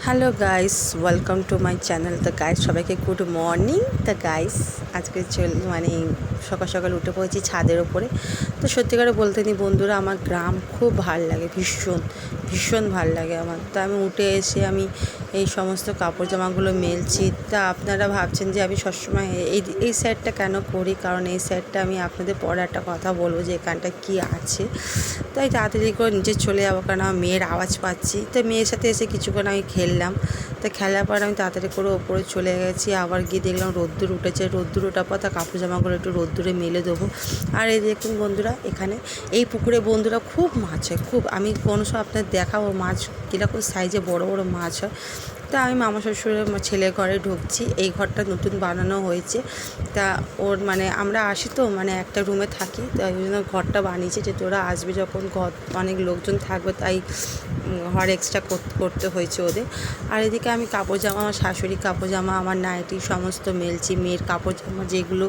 Hello guys, welcome to my channel. তো guys, সবাইকে good morning. তো গাইস, আজকে সকাল সকাল উঠে পড়েছি ছাদের ওপরে। তো সত্যি করে বলতে নি বন্ধুরা, আমার গ্রাম খুব ভাল লাগে, ভীষণ ভীষণ ভাল লাগে আমার। তো আমি উঠে এসে আমি এই সমস্ত কাপড় জামাগুলো মেলছি। তা আপনারা ভাবছেন যে আমি সবসময় এই সাইডটা কেন করি, কারণ এই সাইডটা আমি আপনাদের পরে একটা কথা বলবো যে এখানটা কী আছে। তাই তাড়াতাড়ি করে নিচে চলে যাবো, কারণ আমার মেয়ের আওয়াজ পাচ্ছি। তো মেয়ের সাথে এসে কিছুক্ষণ আমি খেললাম। তো খেলার পর আমি তাড়াতাড়ি করে ওপরে চলে গেছি। আবার গিয়ে দেখলাম রোদ্দুর উঠেছে। রোদ্দুর ওঠার পর তা কাপড় জামাগুলো একটু রোদ্দুরে মেলে দেবো। আর এই দেখুন বন্ধুরা, এখানে এই পুকুরে বন্ধুরা খুব মাছ হয়, খুব। আমি কোনো সময় আপনার দেখাবো মাছ কীরকম সাইজে বড় বড় মাছ হয়। তা আমি মামা শ্বশুরের ছেলে ঘরে ঢুকছি। এই ঘরটা নতুন বানানো হয়েছে। তা ওর আমরা আসি তো একটা রুমে থাকি, তাই জন্য ঘরটা বানিয়েছে যে তোরা আসবে যখন, ঘর অনেক লোকজন থাকবে, তাই ঘর এক্সট্রা করতে হয়েছে ওদের। আর এদিকে আমি কাপড় জামা, আমার শাশুড়ি কাপড় জামা, আমার নাইটি সমস্ত মেলছি। মেয়ের কাপড় জামা যেগুলো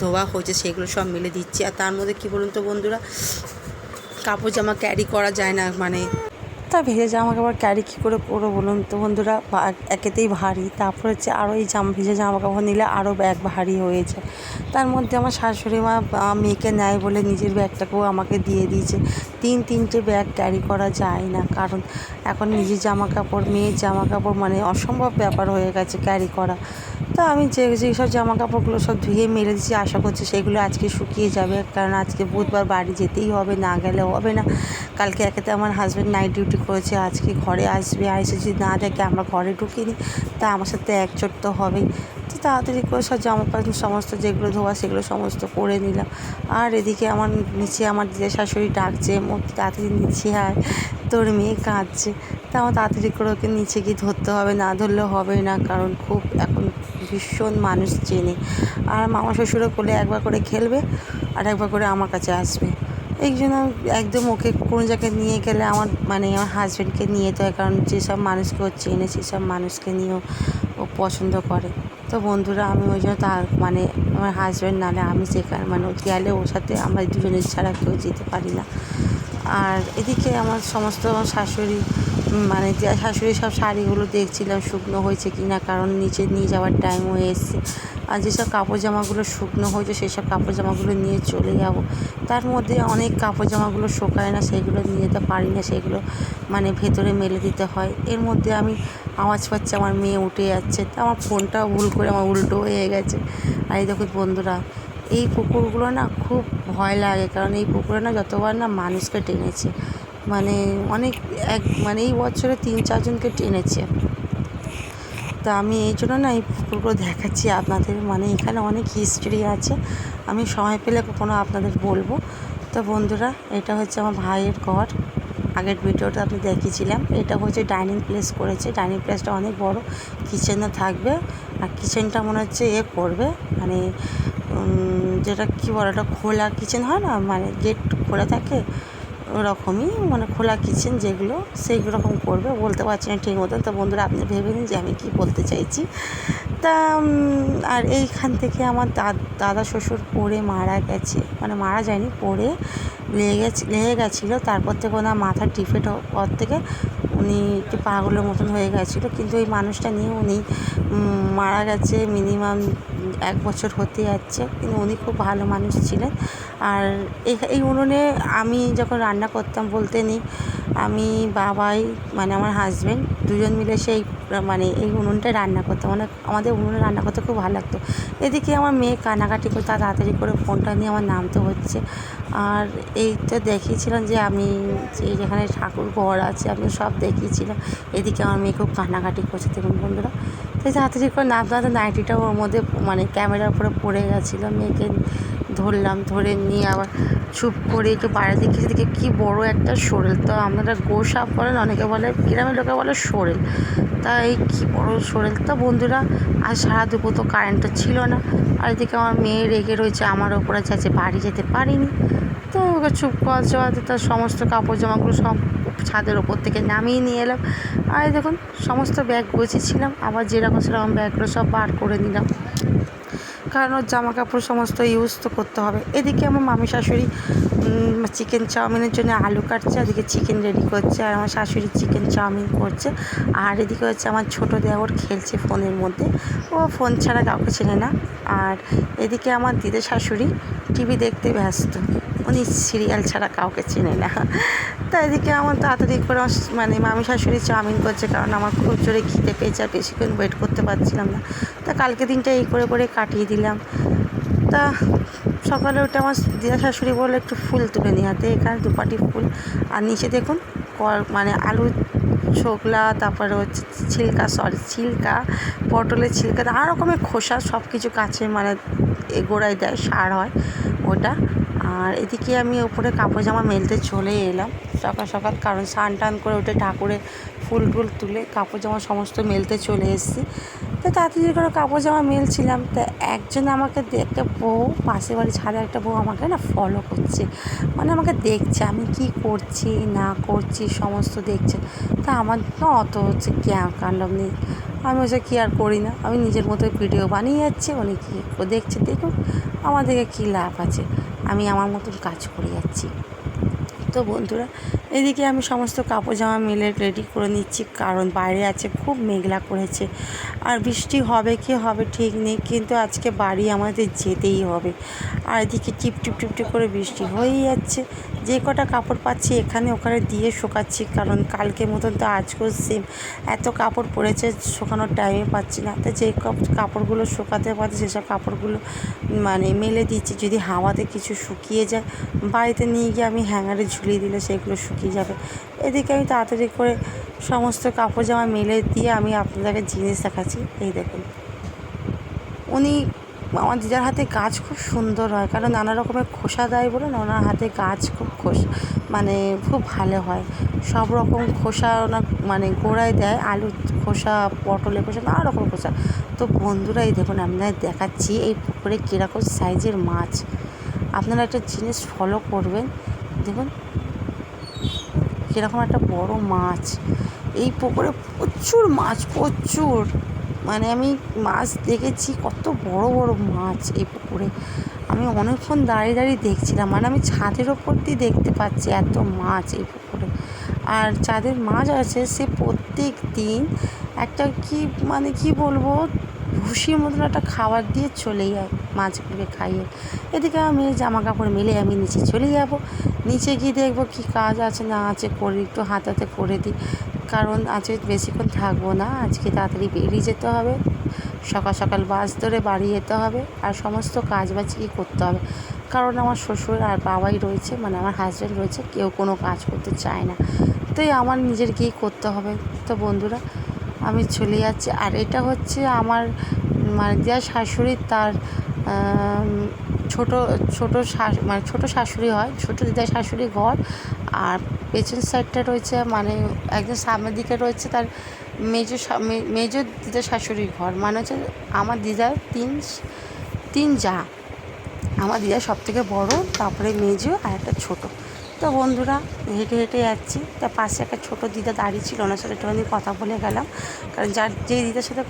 ধোয়া হয়েছে সেগুলো সব মেলে দিচ্ছি। আর তার মধ্যে কী বলুন তো বন্ধুরা, কাপড় জামা ক্যারি করা যায় না, তা ভেজে জামা কাপড় ক্যারি কী করে করবো বলুন তো বন্ধুরা। একেতেই ভারী, তারপর হচ্ছে আরও এই ভেজে জামা কাপড় নিলে আরও ব্যাগ ভারী হয়ে যায়। তার মধ্যে আমার শাশুড়ি মা মেয়েকে নেয় বলে নিজের ব্যাগটাকেও আমাকে দিয়ে দিয়েছে। তিনটে ব্যাগ ক্যারি করা যায় না, কারণ এখন নিজের জামা কাপড়, মেয়ের জামা কাপড় অসম্ভব ব্যাপার হয়ে গেছে ক্যারি করা। তো আমি যেসব জামা কাপড়গুলো সব ধুয়ে মেলে দিচ্ছি, আশা করছি সেগুলো আজকে শুকিয়ে যাবে, কারণ আজকে বুধবার বাড়ি যেতেই হবে, না গেলে হবে না। কালকে একেতে আমার হাজব্যান্ড নাইট ডিউটি করেছে, আজকে ঘরে আসবে, এসে যদি না দেখে আমরা ঘরে ঢুকিনি, তা আমার সাথে একচোট তো হবেই। তো তাড়াতাড়ি করে সব জামা কাপড় সমস্ত যেগুলো ধোয়া সেগুলো সমস্ত করে নিলাম। আর এদিকে আমার নিচে আমার দিদা শাশুড়ি ডাকছে, তাড়াতাড়ি নিচে আয়, তোর মেয়ে কাঁদছে। তা আমার তাড়াতাড়ি করে ওকে নিচে গিয়ে ধরতে হবে, না ধরলে হবে না, কারণ খুব এখন ভীষণ মানুষ চেনে। আর মামা শ্বশুরও কোলে একবার করে খেলবে আর একবার করে আমার কাছে আসবে। এই জন্য একদম ওকে কোনো জায়গায় নিয়ে গেলে আমার আমার হাজব্যান্ডকে নিয়ে যেতে হয়, কারণ যেসব মানুষকে ও চেনে সেসব মানুষকে নিয়েও ও পছন্দ করে। তো বন্ধুরা, আমি ওই জন্য আমার হাজব্যান্ড নাহলে আমি যেখানে গেলে ওর সাথে আমরা দুজনের ছাড়া কেউ যেতে পারি না। আর এদিকে আমার সমস্ত শাশুড়ি শাশুড়ি সব শাড়িগুলো দেখছিলাম শুকনো হয়েছে কি না, কারণ নিচে নিয়ে যাওয়ার টাইম হয়ে এসছে। আর যেসব কাপড় জামাগুলো শুকনো হয়েছে সেসব কাপড় জামাগুলো নিয়ে চলে যাব। তার মধ্যে অনেক কাপড় জামাগুলো শোকায় না, সেগুলো নিয়ে যেতে পারি না, সেগুলো ভেতরে মেলে দিতে হয়। এর মধ্যে আমি আওয়াজ পাচ্ছি আমার মেয়ে উঠে যাচ্ছে, তো আমার ফোনটাও ভুল করে আমার উল্টো হয়ে গেছে। আর এই দেখুন বন্ধুরা, এই পুকুরগুলো না খুব ভয় লাগে, কারণ এই পুকুরে না যতবার না মানুষকে টেনেছে, অনেক এই বছরে 3-4 জনকে টেনেছে। তা আমি এই জন্য না এই পুকুরগুলো দেখাচ্ছি আপনাদের, এখানে অনেক হিস্ট্রি আছে, আমি সময় পেলে কখনো আপনাদের বলবো। তো বন্ধুরা, এটা হচ্ছে আমার ভাইয়ের ঘর। আগের ভিডিওটা আমি দেখিয়েছিলাম। এটা হচ্ছে ডাইনিং প্লেস করেছে, ডাইনিং প্লেসটা অনেক বড়, কিচেনও থাকবে। আর কিচেনটা মনে হচ্ছে করবে যেটা কী বলে, ওটা খোলা কিচেন হয় না, গেট খোলা থাকে ওরকমই, খোলা কিচেন যেগুলো সেই রকম করবে, বলতে পারছি না ঠিক মতন। তো বন্ধুরা, আপনি ভেবে নিন যে আমি কী বলতে চাইছি। তা আর এইখান থেকে আমার দাদা শ্বশুর পড়ে মারা গেছে, মারা যায়নি, পড়ে লেগে গেছিলো। তারপর থেকে ওনার মাথার ডিফেক্ট পর থেকে উনি একটু পাগলের মতন হয়ে গেছিলো, কিন্তু ওই মানুষটা নিয়ে উনি মারা গেছে মিনিমাম 1 বছর হতে যাচ্ছে, কিন্তু উনি খুব ভালো মানুষ ছিলেন। আর এই উনুনে আমি যখন রান্না করতাম বলতে নেই, আমি বাবাই আমার হাজব্যান্ড দুজন মিলে এই উনুনটায় রান্না করতাম, আমাদের উনুনে রান্না করতে খুব ভালো লাগতো। এদিকে আমার মেয়ে কানাকাটি করে তাড়াতাড়ি করে ফোনটা নিয়ে আমার নামতে হচ্ছে। আর এইটা দেখিয়েছিলাম যে আমি যেখানে ঠাকুর ঘর আছে আমি সব দেখিয়েছিলাম। এদিকে আমার মেয়ে খুব কান্নাকাটি করছে, দেখুন বন্ধুরা। তাই তাড়াতাড়ি করে নামতে নাইটিটাও ওর মধ্যে ক্যামেরার উপরে পড়ে গেছিলো। মেয়েকে ধরলাম, ধরে নিয়ে আবার চুপ করে একটু বাইরে দিকে কী বড় একটা শোরেল। তো আপনারা গোসাপ বলেন, অনেকে বলে, গ্রামের লোকে বলে শোরেল। তা এই কী বড় শোরেল। তো বন্ধুরা, আজ সারা দুপুর তো কারেন্টটা ছিল না। আর এদিকে আমার মেয়ে রেগে রয়েছে আমার ওপরে, যাচ্ছে বাড়ি যেতে পারিনি। তো ওকে চুপ করাতে তার সমস্ত কাপড় জামাগুলো সব ছাদের ওপর থেকে নামিয়ে নিয়ে এলাম। আর দেখুন সমস্ত ব্যাগ গুছিয়েছিলাম, আবার যেরকম সেরকম ব্যাগগুলো সব বার করে নিলাম। কারণ ওর জামা কাপড় সমস্ত ইউজ তো করতে হবে। এদিকে আমার মামি শাশুড়ি চিকেন চাউমিনের জন্য আলু কাটছে, এদিকে চিকেন রেডি করছে, আর আমার শাশুড়ি চিকেন চাউমিন করছে। আর এদিকে হচ্ছে আমার ছোটো দেওর খেলছে ফোনের মধ্যে, ও ফোন ছাড়া কাউকে চেনে না। আর এদিকে আমার দিদি শাশুড়ি টিভি দেখতে ব্যস্ত, উনি সিরিয়াল ছাড়া কাউকে চেনে না। তা এদিকে আমার তাড়াতাড়ি করে মানে মামি শাশুড়ি চাউমিন করছে, কারণ আমার খুব জোরে খিদে পেয়েছে আর বেশিক্ষণ ওয়েট করতে পারছিলাম না। তা কালকে দিনটা এই করে করে কাটিয়ে দিলাম। তা সকালে উঠে আমার দিদা শাশুড়ি বললো একটু ফুল তুলে নিয়ে হাতে, এখানে দুপাটি ফুল। আর নিচে দেখুন মানে আলু ছোকলা, তারপরে হচ্ছে ছিলকা, পটলের ছিলকা, নানা রকমের খোসা সব কিছু কাছে মানে গোড়ায় দেয়, সার হয় ওটা। আর এদিকে আমি ওপরে কাপড় জামা মেলতে চলে এলাম সকাল সকাল, কারণ স্নান টান করে উঠে ঠাকুরে ফুল টুল তুলে কাপড় জামা সমস্ত মেলতে চলে এসেছি। তো তাড়াতাড়ি করে কাপড় জামা মেলছিলাম, তো একজন আমাকে একটা বউ, পাশের বাড়ি ছাদে একটা বউ আমাকে না ফলো করছে, মানে আমাকে দেখছে আমি কি করছি না করছি সমস্ত দেখছে। তা আমার না অত হচ্ছে কাণ্ডব নেই, আমি হচ্ছে কি আর করি না, আমি নিজের মতো ভিডিও বানিয়ে যাচ্ছি, উনি কী দেখছে দেখুন, আমার দেখে কী লাভ আছে, আমি আমার মতন কাজ করে যাচ্ছি। তো বন্ধুরা, এদিকে আমি সমস্ত কাপড় জামা মেলে রেডি করে নিচ্ছি, কারণ বাইরে আছে খুব মেঘলা করেছে, আর বৃষ্টি হবে কি হবে ঠিক নেই, কিন্তু আজকে বাড়ি আমাদের যেতেই হবে। আর এদিকে টিপ টিপ টিপ টিপ করে বৃষ্টি হয়েই যাচ্ছে, যে কটা কাপড় পাচ্ছি এখানে ওখানে দিয়ে শুকাচ্ছি, কারণ কালকের মতন তো আজকেও সেম এত কাপড় পড়েছে, শুকানোর টাইমে পাচ্ছি না। তো যে কাপড়গুলো শুকাতে পারছি সেসব কাপড়গুলো মানে মেলে দিচ্ছি, যদি হাওয়াতে কিছু শুকিয়ে যায় বাড়িতে নিয়ে গিয়ে আমি হ্যাঙ্গারে ঝুলিয়ে দিলে সেগুলো শুকিয়ে যাবে। এদিকে আমি তাড়াতাড়ি করে সমস্ত কাপড় জামা মেলে দিয়ে আমি আপনাদেরকে জিনিস দেখাচ্ছি। এই দেখুন, উনি আমার দিদার হাতে কাজ খুব সুন্দর হয়, কারণ নানা রকমের খোসা দেয় বলে না, ওনার হাতে কাজ খুব মানে খুব ভালো হয়। সব রকম খোসা ওনার মানে গোড়ায় দেয়, আলুর খোসা, পটলের খোসা, নানা রকম খোসা। তো বন্ধুরা এই দেখুন, আপনাদের দেখাচ্ছি এই পুকুরে কীরকম সাইজের মাছ। আপনারা একটা জিনিস ফলো করবেন, দেখুন কীরকম একটা বড় মাছ। এই পুকুরে প্রচুর মাছ, প্রচুর, মানে আমি মাছ দেখেছি কত বড় বড় মাছ এই পুকুরে। আমি অনেকক্ষণ দাঁড়িয়ে দাঁড়িয়ে দেখছিলাম, মানে আমি ছাদের ওপর দিয়ে দেখতে পাচ্ছি এত মাছ এই পুকুরে। আর যাদের মাছ আছে সে প্রত্যেক দিন একটা মানে কি বলবো, ভুসির মতন একটা খাবার দিয়ে চলে যায় মাছগুলোকে খাইয়ে। এদিকে আমি জামা কাপড় মেলে আমি নিচে চলে যাব, নিচে গিয়ে দেখবো কী কাজ আছে না আছে করি, একটু হাতে করে দিই, কারণ আজকে বেশিক্ষণ থাকবো না, আজকে তাড়াতাড়ি বেরিয়ে যেতে হবে, সকাল সকাল বাস ধরে বাড়ি যেতে হবে, আর সমস্ত কাজ বাজ কি করতে হবে, কারণ আমার শ্বশুর আর বাবাই রয়েছে, মানে আমার হাজব্যান্ড রয়েছে, কেউ কোনো কাজ করতে চায় না, তাই আমার নিজের গিয়ে করতে হবে। তো বন্ধুরা আমি চলে যাচ্ছি। আর এটা হচ্ছে আমার মানে দিদা শাশুড়ি, তার ছোটো মানে ছোটো শাশুড়ি হয়, ছোটো দিদা শাশুড়ি ঘর। আর পেছন সাইডটা রয়েছে মানে একদম সামনের দিকে রয়েছে তার মেজো দিদা শাশুড়ির ঘর, মানে হচ্ছে আমার দিদার তিন যা, আমার দিদা সব থেকে বড়ো, তারপরে মেজো আর একটা ছোটো। তো বন্ধুরা হেঁটে হেঁটে যাচ্ছি, তার পাশে একটা ছোটো দিদা দাঁড়িয়ে ছিল, ওনার সাথে একটুখানি কথা বলে গেলাম, কারণ যেই দিদার সাথে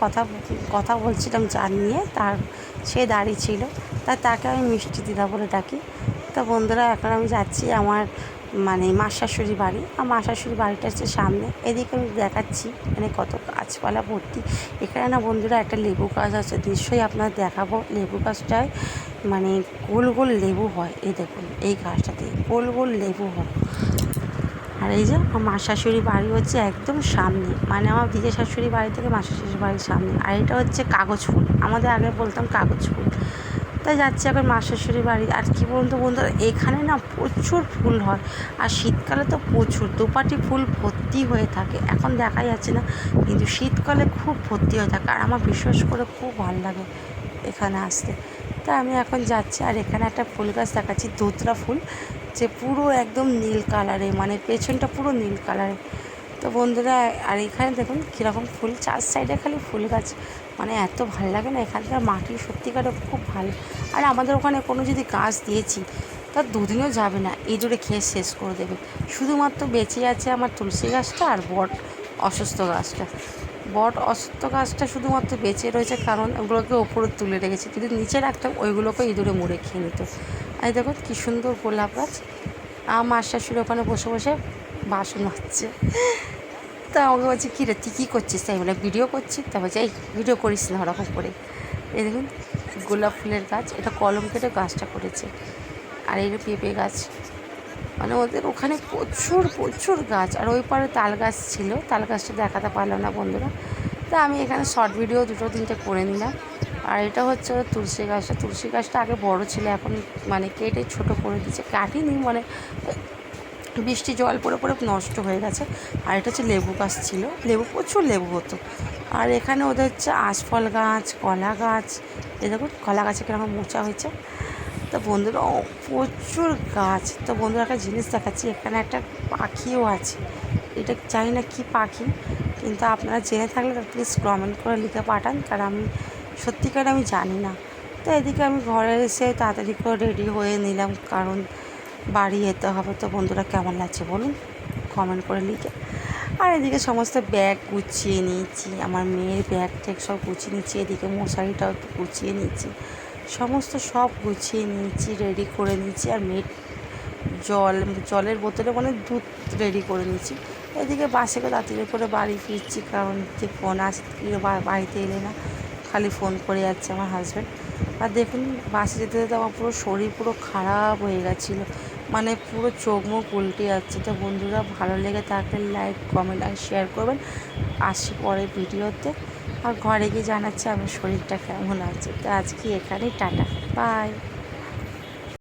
কথা বলছিলাম যার নিয়ে, সে দাঁড়িয়ে ছিল, তাকে আমি মিষ্টি দিদা বলে ডাকি। তো বন্ধুরা এখন আমি যাচ্ছি আমার মানে মার শাশুড়ি বাড়ি, আর মার শাশুড়ি বাড়িটা হচ্ছে সামনে। এদিকে আমি দেখাচ্ছি মানে কত গাছপালা ভর্তি। এখানে না বন্ধুরা একটা লেবু গাছ আছে, নিশ্চয়ই আপনার দেখাবো। লেবু গাছটায় মানে গোল গোল লেবু হয়, এই দেখুন এই গাছটাতে গোল গোল লেবু হয়। আর এই যে আমার মা শাশুড়ি বাড়ি হচ্ছে একদম সামনে, মানে আমার দিদি শাশুড়ি বাড়ি থেকে মা শাশুড়ি বাড়ির সামনে। আর এটা হচ্ছে কাগজ ফুল, আমাদের আগে বলতাম কাগজ ফুল। তাই যাচ্ছি এখন মা শাশুড়ি বাড়ি। আর কি বলতো বন্ধুরা, এখানে না প্রচুর ফুল হয়, আর শীতকালে তো প্রচুর দুপাটি ফুল ভর্তি হয়ে থাকে, এখন দেখা যাচ্ছে না, কিন্তু শীতকালে খুব ভর্তি হয়ে থাকে, আর আমার বিশেষ করে খুব ভালো লাগে এখানে আসতে। তা আমি এখন যাচ্ছি, আর এখানে একটা ফুল গাছ দেখাচ্ছি, দোতরা ফুল, যে পুরো একদম নীল কালারে, মানে পেছনটা পুরো নীল কালারে। তো বন্ধুরা আর এখানে দেখুন কীরকম ফুল, চার সাইডে খালি ফুল গাছ, মানে এত ভালো লাগে না, এখানকার মাটি সত্যিকারে খুব ভালো। আর আমাদের ওখানে কোনো যদি গাছ দিয়েছি তার দুদিনও যাবে না, এই জোরে খেয়ে শেষ করে দেবে। শুধুমাত্র বেঁচে আছে আমার তুলসী গাছটা আর অসুস্থ গাছটা। বট অসুস্থ গাছটা শুধুমাত্র বেঁচে রয়েছে কারণ ওগুলোকে ওপরে তুলে রেখেছে, যদি নিচে রাখতাম ওইগুলোকে ইঁদুরে মুড়ে খেয়ে নিত। আর দেখো কী সুন্দর গোলাপ গাছ। আমার শাশুড়ি ওখানে বসে বসে বাসন মাজছে। তা আমাকে বলছে কী রে তুই কী করছিস? তাই বলে ভিডিও করছি। তা বলছে এই ভিডিও করিস না ওরকম করে। এই দেখুন গোলাপ ফুলের গাছ, এটা কলম কেটে গাছটা করেছে। আর এই পেঁপে গাছ, মানে ওদের ওখানে প্রচুর প্রচুর গাছ। আর ওই পারে তাল গাছ ছিল, তাল গাছটা দেখাতে পারলাম না বন্ধুরা। তা আমি এখানে শর্ট ভিডিও 2-3টে করে নিলাম। আর এটা হচ্ছে তুলসী গাছটা। তুলসী গাছটা আগে বড় ছিল, এখন মানে কেটে ছোটো করে দিচ্ছে, কাটিনি মানে বৃষ্টি জল পড়ে পড়ে নষ্ট হয়ে গেছে। আর এটা হচ্ছে লেবু গাছ ছিল, লেবু প্রচুর লেবু হতো। আর এখানে ওদের হচ্ছে আশফল গাছ, কলা গাছ। এ দেখুন কলা গাছে কীরকম মোচা হয়েছে। তো বন্ধুরা প্রচুর গাছ। তো বন্ধুরা একটা জিনিস দেখাচ্ছি, এখানে একটা পাখিও আছে। এটা জানি না কী পাখি, কিন্তু আপনারা জেনে থাকলে প্লিজ কমেন্ট করে লিখে পাঠান, কারণ আমি সত্যিকার আমি জানি না। তো এদিকে আমি ঘরে এসে তাড়াতাড়ি করে রেডি হয়ে নিলাম, কারণ বাড়ি যেতে হবে। তো বন্ধুরা কেমন লাগছে বলুন কমেন্ট করে লিখে। আর এদিকে সমস্ত ব্যাগ গুছিয়ে নিয়েছি, আমার মেয়ের ব্যাগ ট্যাগ সব গুছিয়ে নিচ্ছি, এদিকে মশারিটাও গুছিয়ে নিচ্ছি, সমস্ত সব গুছিয়ে নিয়েছি, রেডি করে নিচ্ছি। আর মেয়ের জলের বোতলে মানে দুধ রেডি করে নিচ্ছি। এদিকে বাসে করে তাড়াতাড়ি করে বাড়ি ফিরছি, কারণ যে ফোন আসতে বাড়িতে এলে না, খালি ফোন করে যাচ্ছে আমার হাজব্যান্ড। আর দেখুন বাসে যেতে যেতে আমার পুরো শরীর পুরো খারাপ হয়ে গেছিলো, মানে পুরো চোখ মুখ উল্টে যাচ্ছে। তো বন্ধুরা ভালো লেগে থাকলে লাইক কমেন্ট আর শেয়ার করবেন। আসি পরে ভিডিওতে। আর ঘরে গিয়ে জানাচ্ছি আমার শরীরটা কেমন আছে। তো আজকে এখানেই টাটা, বাই।